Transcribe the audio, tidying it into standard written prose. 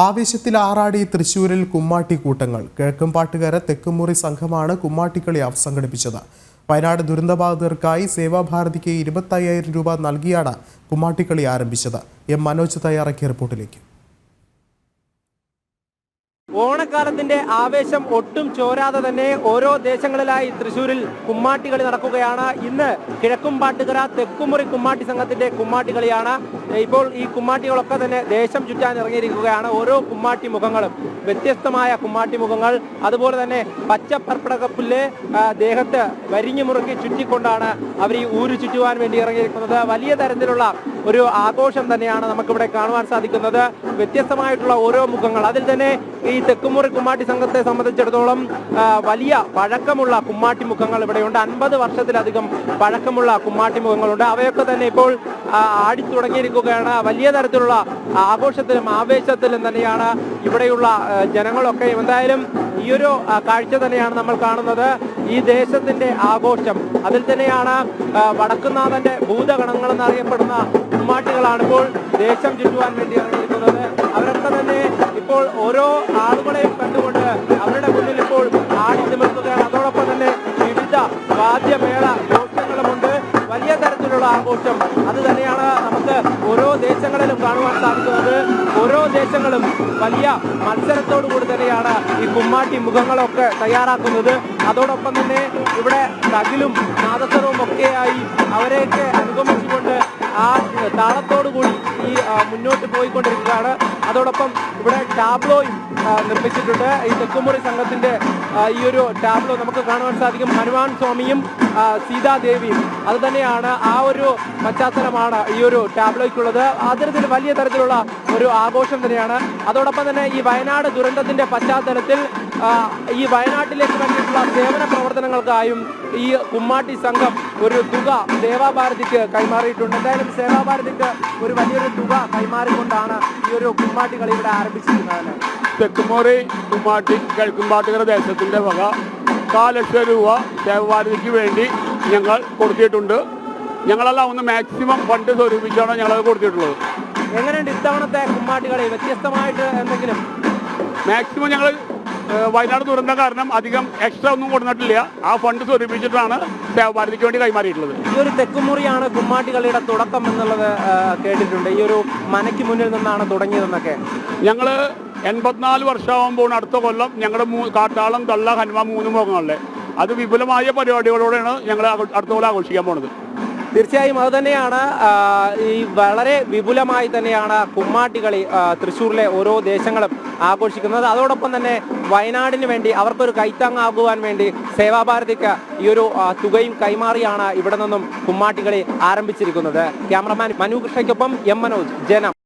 ആവേശത്തിൽ ആറാടി തൃശൂരിൽ കുമ്മാട്ടിക്കൂട്ടങ്ങൾ. കിഴക്കമ്പാട്ടുകര തെക്കുമുറി സംഘമാണ് കുമ്മാട്ടിക്കളി സംഘടിപ്പിച്ചത്. വയനാട് ദുരന്തബാധിതർക്കായി സേവാഭാരതിക്ക് 25,000 രൂപ നൽകിയാണ് കുമ്മാട്ടിക്കളി ആരംഭിച്ചത്. എം മനോജ് തയ്യാറാക്കിയ റിപ്പോർട്ടിലേക്ക്. ഓണക്കാലത്തിന്റെ ആവേശം ഒട്ടും ചോരാതെ തന്നെ ഓരോ ദേശങ്ങളിലായി തൃശ്ശൂരിൽ കുമ്മാട്ടികളി നടക്കുകയാണ്. ഇന്ന് കിഴക്കുംപാട്ടുകര തെക്കുമുറി കുമ്മാട്ടി സംഘത്തിന്റെ കുമ്മാട്ടികളിയാണ്. ഇപ്പോൾ ഈ കുമ്മാട്ടികളൊക്കെ തന്നെ ദേശം ചുറ്റാൻ ഇറങ്ങിയിരിക്കുകയാണ്. ഓരോ കുമ്മാട്ടി മുഖങ്ങളും വ്യത്യസ്തമായ കുമ്മാട്ടി മുഖങ്ങൾ, അതുപോലെ തന്നെ പച്ചപ്പർപ്പടകപ്പുല്ല് ദേഹത്ത് വരിഞ്ഞു മുറുക്കി ചുറ്റിക്കൊണ്ടാണ് അവർ ഈ ഊര് ചുറ്റുവാൻ വേണ്ടി ഇറങ്ങിയിരിക്കുന്നത്. വലിയ തരത്തിലുള്ള ഒരു ആഘോഷം തന്നെയാണ് നമുക്കിവിടെ കാണുവാൻ സാധിക്കുന്നത്. വ്യത്യസ്തമായിട്ടുള്ള ഓരോ മുഖങ്ങൾ, അതിൽ തന്നെ ഈ തെക്കുമുറി കുമ്മാട്ടി സംഘത്തെ സംബന്ധിച്ചിടത്തോളം വലിയ പഴക്കമുള്ള കുമ്മാട്ടി മുഖങ്ങൾ ഇവിടെയുണ്ട്. 50 വർഷത്തിലധികം പഴക്കമുള്ള കുമ്മാട്ടി മുഖങ്ങളുണ്ട്. അവയൊക്കെ തന്നെ ഇപ്പോൾ ആടി തുടങ്ങിയിരിക്കുകയാണ്. വലിയ തരത്തിലുള്ള ആഘോഷത്തിലും ആവേശത്തിലും തന്നെയാണ് ഇവിടെയുള്ള ജനങ്ങളൊക്കെ. എന്തായാലും ഈ ഒരു കാഴ്ച തന്നെയാണ് നമ്മൾ കാണുന്നത്. ഈ ദേശത്തിന്റെ ആഘോഷം, അതിൽ തന്നെയാണ് വടക്കുന്നാഥന്റെ ഭൂതഗണങ്ങൾ എന്നറിയപ്പെടുന്ന കുമ്മാട്ടികളാണ് ഇപ്പോൾ ദേശം ചുറ്റുവാൻ വേണ്ടി ഇറങ്ങിയിരിക്കുന്നത്. അവരൊക്കെ തന്നെ ഇപ്പോൾ ഓരോ ആളുകളെയും കണ്ടുകൊണ്ട് അവരുടെ മുന്നിൽ ഇപ്പോൾ ആടി നിമിർത്തുകയാണ്. അതോടൊപ്പം തന്നെ വിവിധ വാദ്യമേള ഘോഷങ്ങളുമുണ്ട്. വലിയ തരത്തിലുള്ള ആഘോഷം അത് തന്നെയാണ് നമുക്ക് ഓരോ ദേശങ്ങളിലും കാണുവാൻ സാധിക്കുന്നത്. ഓരോ ദേശങ്ങളും വലിയ മത്സരത്തോടു കൂടി തന്നെയാണ് ഈ കുമ്മാട്ടി മുഖങ്ങളൊക്കെ തയ്യാറാക്കുന്നത്. അതോടൊപ്പം തന്നെ ഇവിടെ തകിലും നാദസ്വരവും ഒക്കെയായി അവരെയൊക്കെ അനുഗമിച്ചുകൊണ്ട് ആ താളത്തോടു കൂടി ഈ മുന്നോട്ട് പോയിക്കൊണ്ടിരിക്കുകയാണ്. അതോടൊപ്പം ഇവിടെ ടാബ്ലോയും നിർമ്മിച്ചിട്ടുണ്ട്. ഈ തെക്കുമുറി സംഘത്തിന്റെ ഈ ഒരു ടാബ്ലോ നമുക്ക് കാണുവാൻ സാധിക്കും. ഹനുമാൻ സ്വാമിയും സീതാദേവിയും, അത് തന്നെയാണ് ആ ഒരു പശ്ചാത്തലമാണ് ഈ ഒരു ടാബ്ലോയ്ക്കുള്ളത്. അത്തരത്തിൽ വലിയ തരത്തിലുള്ള ഒരു ആഘോഷം തന്നെയാണ്. അതോടൊപ്പം തന്നെ ഈ വയനാട് ദുരന്തത്തിന്റെ പശ്ചാത്തലത്തിൽ ഈ വയനാട്ടിലേക്ക് വേണ്ടിയിട്ടുള്ള സേവന പ്രവർത്തനങ്ങൾക്കായും ഈ കുമ്മാട്ടി സംഘം ഒരു തുക സേവാഭാരതിക്ക് കൈമാറിയിട്ടുണ്ട്. എന്തായാലും സേവാഭാരതിക്ക് ഒരു വലിയൊരു തുക കൈമാറിക്കൊണ്ടാണ് ഈ ഒരു കുമ്മാട്ടികളി ഇവിടെ ആരംഭിച്ചിരിക്കുന്നത്. തെക്കുമുറി കുമ്മാട്ടി കിഴക്കുംപാട്ടുകര ദേശത്തിന്റെ വക 4 ലക്ഷം രൂപ സേവാഭാരതിക്ക് വേണ്ടി ഞങ്ങൾ കൊടുത്തിട്ടുണ്ട്. ഞങ്ങളെല്ലാം ഒന്ന് മാക്സിമം ഫണ്ട് സ്വരൂപിച്ചാണ് ഞങ്ങളത് കൊടുത്തിട്ടുള്ളത്. എങ്ങനെയുണ്ട് ഇത്തവണത്തെ കുമ്മാട്ടികളി? വ്യത്യസ്തമായിട്ട് എന്തെങ്കിലും? മാക്സിമം ഞങ്ങൾ വയനാട് ദുരന്തം കാരണം അധികം എക്സ്ട്രാ ഒന്നും കൊടുത്തിട്ടില്ല. ആ ഫണ്ട് സ്വരൂപിച്ചിട്ടാണ് സേവാഭാരതിക്ക് വേണ്ടി കൈമാറിയിട്ടുള്ളത്. ഈ ഒരു തെക്കുമുറിയാണ് കുമ്മാട്ടികളിയുടെ തുടക്കം എന്നുള്ളത് കേട്ടിട്ടുണ്ട്. ഈ ഒരു മനയ്ക്ക് മുന്നിൽ നിന്നാണ് തുടങ്ങിയതെന്നൊക്കെ. ഞങ്ങൾ 84 വർഷമാകുമ്പോൾ അടുത്ത കൊല്ലം ഞങ്ങളുടെ കാട്ടാളം, തള്ള, ഹനുമാൻ 3 മുഖങ്ങളിലെ അത് വിപുലമായ പരിപാടികളോടെയാണ് ഞങ്ങൾ അടുത്ത കൊല്ലം ആഘോഷിക്കാൻ പോണത്. തീർച്ചയായും അത് തന്നെയാണ്. ഈ വളരെ വിപുലമായി തന്നെയാണ് കുമ്മാട്ടികളി തൃശ്ശൂരിലെ ഓരോ ദേശങ്ങളും ആഘോഷിക്കുന്നത്. അതോടൊപ്പം തന്നെ വയനാടിന് വേണ്ടി അവർക്കൊരു കൈത്താങ്ങാകുവാൻ വേണ്ടി സേവാഭാരതിക്ക് ഈ ഒരു തുകയും കൈമാറിയാണ് ഇവിടെ നിന്നും കുമ്മാട്ടികളി ആരംഭിച്ചിരിക്കുന്നത്. ക്യാമറമാൻ മനു കൃഷ്ണയ്ക്കൊപ്പം എം മനോജ്, ജനം.